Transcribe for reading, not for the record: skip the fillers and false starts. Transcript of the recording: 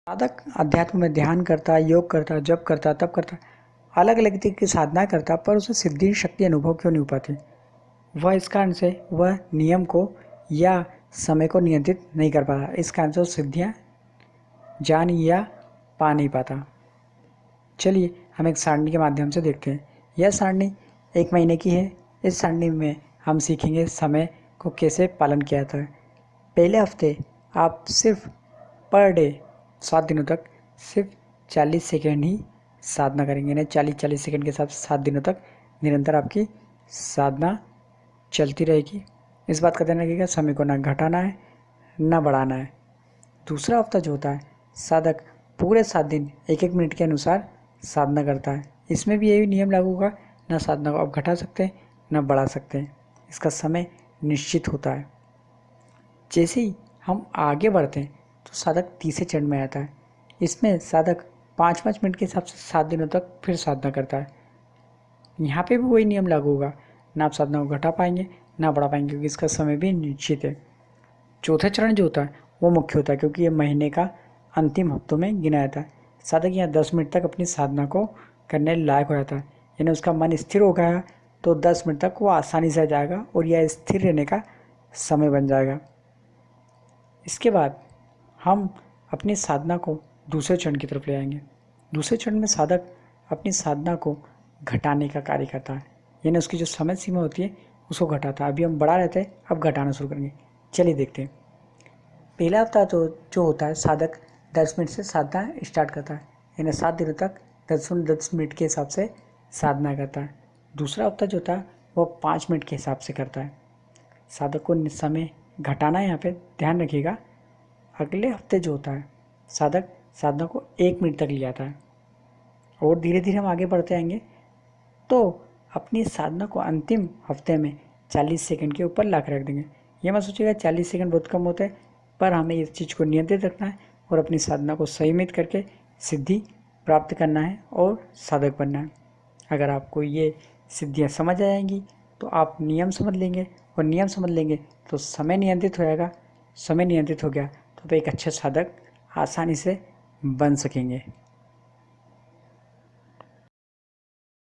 साधक अध्यात्म में ध्यान करता, योग करता, जप करता, तप करता, अलग अलग तरीके की साधना करता, पर उसे सिद्धि शक्ति अनुभव क्यों नहीं हो पाती? वह इस कारण से वह नियम को या समय को नियंत्रित नहीं कर पाता। इस कारण से वो सिद्धियाँ जान या पा नहीं पाता। चलिए हम एक सारणी के माध्यम से देखते हैं। यह सारणी 1 महीने की है। इस सारणी में हम सीखेंगे समय को कैसे पालन किया जाता है। पहले हफ्ते आप सिर्फ पर डे 7 दिनों तक सिर्फ 40 सेकेंड ही साधना करेंगे। यानी 40-40 सेकेंड के साथ 7 दिनों तक निरंतर आपकी साधना चलती रहेगी। इस बात का ध्यान रखिएगा, समय को ना घटाना है ना बढ़ाना है। दूसरा हफ्ता जो होता है, साधक पूरे 7 दिन 1-1 मिनट के अनुसार साधना करता है। इसमें भी यही नियम लागू होगा, ना साधना को आप घटा सकते हैं ना बढ़ा सकते हैं। इसका समय निश्चित होता है। जैसे ही हम आगे बढ़ते हैं तो साधक तीसरे चरण में आता है। इसमें साधक 5-5 मिनट के हिसाब से 7 दिनों तक फिर साधना करता है। यहाँ पे भी वही नियम लागू होगा, ना आप साधना को घटा पाएंगे ना बढ़ा पाएंगे, क्योंकि इसका समय भी निश्चित है। चौथा चरण जो होता है वो मुख्य होता है, क्योंकि ये महीने का अंतिम हफ्तों में गिना जाता है। साधक यहाँ 10 मिनट तक अपनी साधना को करने लायक हो जाता है। यानी उसका मन स्थिर हो गया तो 10 मिनट तक वो आसानी से जाएगा और यह स्थिर रहने का समय बन जाएगा। इसके बाद हम अपनी साधना को दूसरे चरण की तरफ ले आएंगे। दूसरे चरण में साधक अपनी साधना को घटाने का कार्य करता है, यानी उसकी जो समय सीमा होती है उसको घटाता है। अभी हम बढ़ा रहते हैं, अब घटाना शुरू करेंगे। चलिए देखते हैं। पहला हफ्ता जो होता है, साधक 10 मिनट से साधना स्टार्ट करता है, यानी 7 दिनों तक 10 मिनट के हिसाब से साधना करता है। दूसरा हफ्ता जो होता है वो 5 मिनट के हिसाब से करता है। साधक को समय घटाना है, यहाँ पे ध्यान रखिएगा। अगले हफ्ते जो होता है, साधक साधना को 1 मिनट तक ले आता है और धीरे धीरे हम आगे बढ़ते आएंगे तो अपनी साधना को अंतिम हफ्ते में 40 सेकंड के ऊपर ला कर रख देंगे। ये मत सोचिएगा 40 सेकंड बहुत कम होते हैं, पर हमें इस चीज़ को नियंत्रित रखना है और अपनी साधना को संयमित करके सिद्धि प्राप्त करना है और साधक बनना है। अगर आपको ये सिद्धियाँ समझ आ जाएंगी तो आप नियम समझ लेंगे, और नियम समझ लेंगे तो समय नियंत्रित हो जाएगा। समय नियंत्रित हो गया तो आप एक अच्छे साधक आसानी से बन सकेंगे।